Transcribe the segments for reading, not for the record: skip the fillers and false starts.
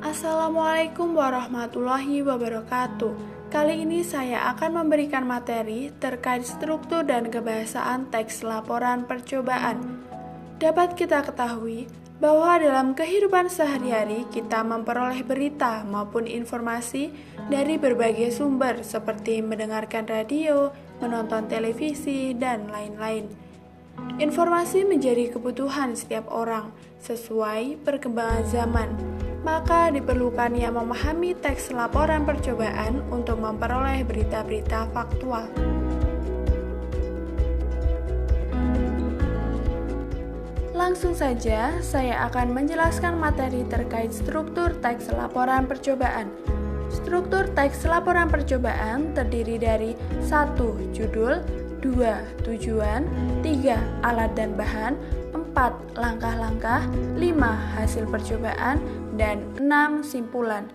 Assalamualaikum warahmatullahi wabarakatuh. Kali ini saya akan memberikan materi terkait struktur dan kebahasaan teks laporan percobaan. Dapat kita ketahui bahwa dalam kehidupan sehari-hari kita memperoleh berita maupun informasi dari berbagai sumber seperti mendengarkan radio, menonton televisi, dan lain-lain. Informasi menjadi kebutuhan setiap orang sesuai perkembangan zaman. Maka diperlukan yang memahami teks laporan percobaan untuk memperoleh berita-berita faktual. Langsung saja, saya akan menjelaskan materi terkait struktur teks laporan percobaan. Struktur teks laporan percobaan terdiri dari 1. Judul, 2. Tujuan, 3. Alat dan bahan, 4. Langkah-langkah, 5. Hasil percobaan, dan 6. Simpulan.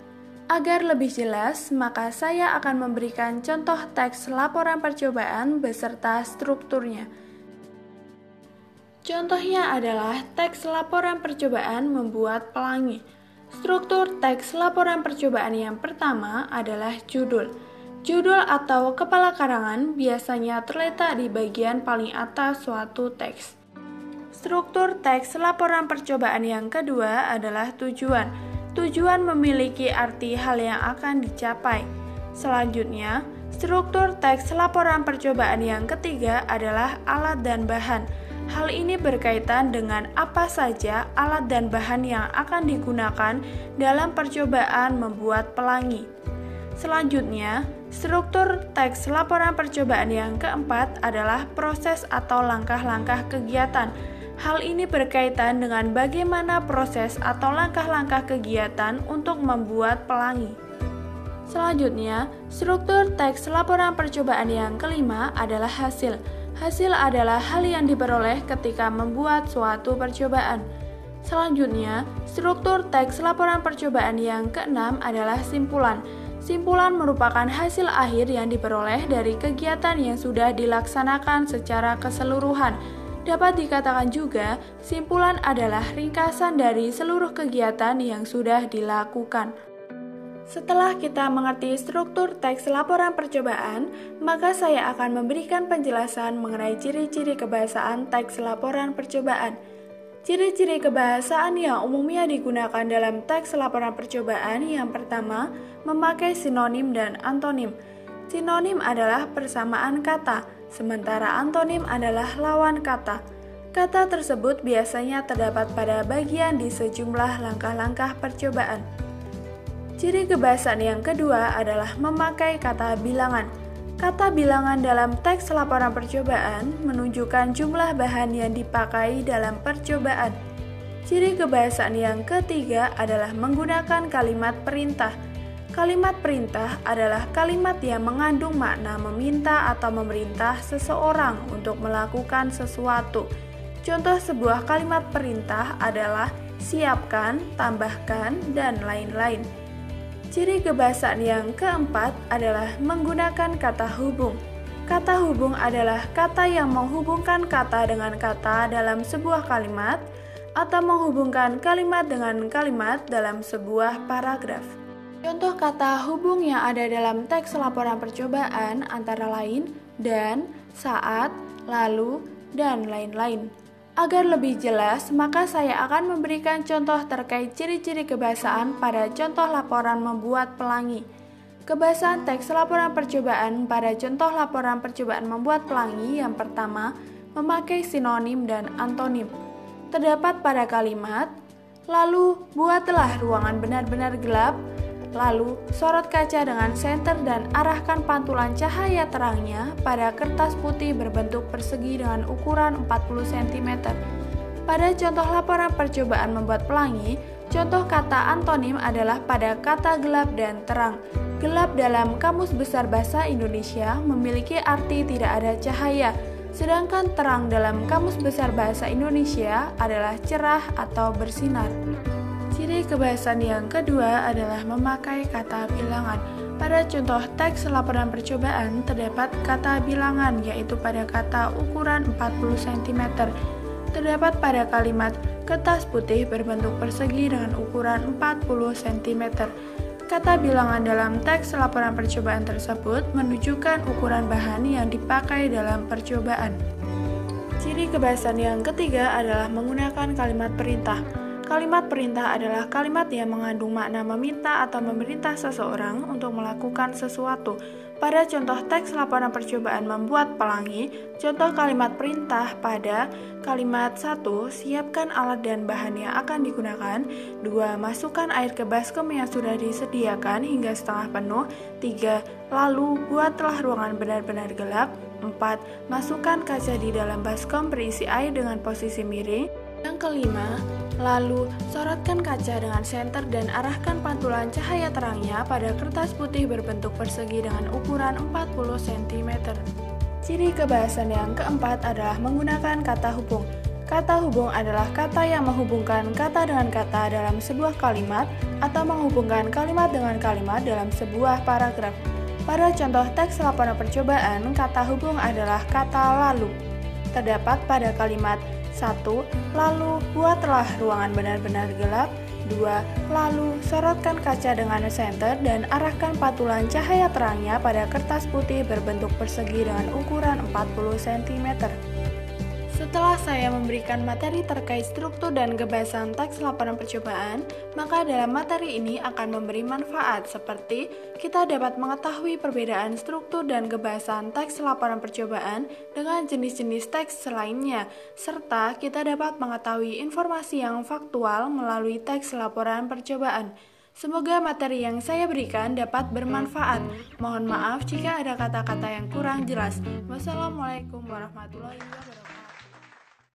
Agar lebih jelas, maka saya akan memberikan contoh teks laporan percobaan beserta strukturnya. Contohnya adalah teks laporan percobaan membuat pelangi. Struktur teks laporan percobaan yang pertama adalah judul. Judul atau kepala karangan biasanya terletak di bagian paling atas suatu teks. Struktur teks laporan percobaan yang kedua adalah tujuan. Tujuan memiliki arti hal yang akan dicapai. Selanjutnya, struktur teks laporan percobaan yang ketiga adalah alat dan bahan. Hal ini berkaitan dengan apa saja alat dan bahan yang akan digunakan dalam percobaan membuat pelangi. Selanjutnya, struktur teks laporan percobaan yang keempat adalah proses atau langkah-langkah kegiatan. Hal ini berkaitan dengan bagaimana proses atau langkah-langkah kegiatan untuk membuat pelangi. Selanjutnya, struktur teks laporan percobaan yang kelima adalah hasil. Hasil adalah hal yang diperoleh ketika membuat suatu percobaan. Selanjutnya, struktur teks laporan percobaan yang keenam adalah simpulan. Simpulan merupakan hasil akhir yang diperoleh dari kegiatan yang sudah dilaksanakan secara keseluruhan. Dapat dikatakan juga, simpulan adalah ringkasan dari seluruh kegiatan yang sudah dilakukan. Setelah kita mengerti struktur teks laporan percobaan, maka saya akan memberikan penjelasan mengenai ciri-ciri kebahasaan teks laporan percobaan. Ciri-ciri kebahasaan yang umumnya digunakan dalam teks laporan percobaan yang pertama, memakai sinonim dan antonim. Sinonim adalah persamaan kata, sementara antonim adalah lawan kata. Kata tersebut biasanya terdapat pada bagian di sejumlah langkah-langkah percobaan. Ciri kebahasaan yang kedua adalah memakai kata bilangan. Kata bilangan dalam teks laporan percobaan menunjukkan jumlah bahan yang dipakai dalam percobaan. Ciri kebahasaan yang ketiga adalah menggunakan kalimat perintah. Kalimat perintah adalah kalimat yang mengandung makna meminta atau memerintah seseorang untuk melakukan sesuatu. Contoh sebuah kalimat perintah adalah siapkan, tambahkan, dan lain-lain. Ciri kebahasaan yang keempat adalah menggunakan kata hubung. Kata hubung adalah kata yang menghubungkan kata dengan kata dalam sebuah kalimat atau menghubungkan kalimat dengan kalimat dalam sebuah paragraf. Contoh kata hubung yang ada dalam teks laporan percobaan antara lain dan, saat, lalu, dan lain-lain. Agar lebih jelas, maka saya akan memberikan contoh terkait ciri-ciri kebahasaan pada contoh laporan membuat pelangi. Kebahasaan teks laporan percobaan pada contoh laporan percobaan membuat pelangi yang pertama, memakai sinonim dan antonim. Terdapat pada kalimat, lalu buatlah ruangan benar-benar gelap, lalu sorot kaca dengan senter dan arahkan pantulan cahaya terangnya pada kertas putih berbentuk persegi dengan ukuran 40 cm. Pada contoh laporan percobaan membuat pelangi, contoh kata antonim adalah pada kata gelap dan terang. Gelap dalam Kamus Besar Bahasa Indonesia memiliki arti tidak ada cahaya, sedangkan terang dalam Kamus Besar Bahasa Indonesia adalah cerah atau bersinar. Ciri kebahasaan yang kedua adalah memakai kata bilangan. Pada contoh teks laporan percobaan terdapat kata bilangan yaitu pada kata ukuran 40 cm. Terdapat pada kalimat kertas putih berbentuk persegi dengan ukuran 40 cm. Kata bilangan dalam teks laporan percobaan tersebut menunjukkan ukuran bahan yang dipakai dalam percobaan. Ciri kebahasan yang ketiga adalah menggunakan kalimat perintah. Kalimat perintah adalah kalimat yang mengandung makna meminta atau memerintah seseorang untuk melakukan sesuatu. Pada contoh teks laporan percobaan membuat pelangi, contoh kalimat perintah pada kalimat 1, siapkan alat dan bahan yang akan digunakan. 2, masukkan air ke baskom yang sudah disediakan hingga setengah penuh. 3, lalu buatlah ruangan benar-benar gelap. 4, masukkan kaca di dalam baskom berisi air dengan posisi miring. Yang kelima, lalu sorotkan kaca dengan senter dan arahkan pantulan cahaya terangnya pada kertas putih berbentuk persegi dengan ukuran 40 cm. Ciri kebahasan yang keempat adalah menggunakan kata hubung. Kata hubung adalah kata yang menghubungkan kata dengan kata dalam sebuah kalimat atau menghubungkan kalimat dengan kalimat dalam sebuah paragraf. Pada contoh teks laporan percobaan, kata hubung adalah kata lalu. Terdapat pada kalimat 1. Lalu buatlah ruangan benar-benar gelap. 2. Lalu sorotkan kaca dengan senter dan arahkan pantulan cahaya terangnya pada kertas putih berbentuk persegi dengan ukuran 40 cm. Setelah saya memberikan materi terkait struktur dan kebahasan teks laporan percobaan, maka dalam materi ini akan memberi manfaat seperti kita dapat mengetahui perbedaan struktur dan kebahasan teks laporan percobaan dengan jenis-jenis teks lainnya, serta kita dapat mengetahui informasi yang faktual melalui teks laporan percobaan. Semoga materi yang saya berikan dapat bermanfaat. Mohon maaf jika ada kata-kata yang kurang jelas. Wassalamualaikum warahmatullahi wabarakatuh.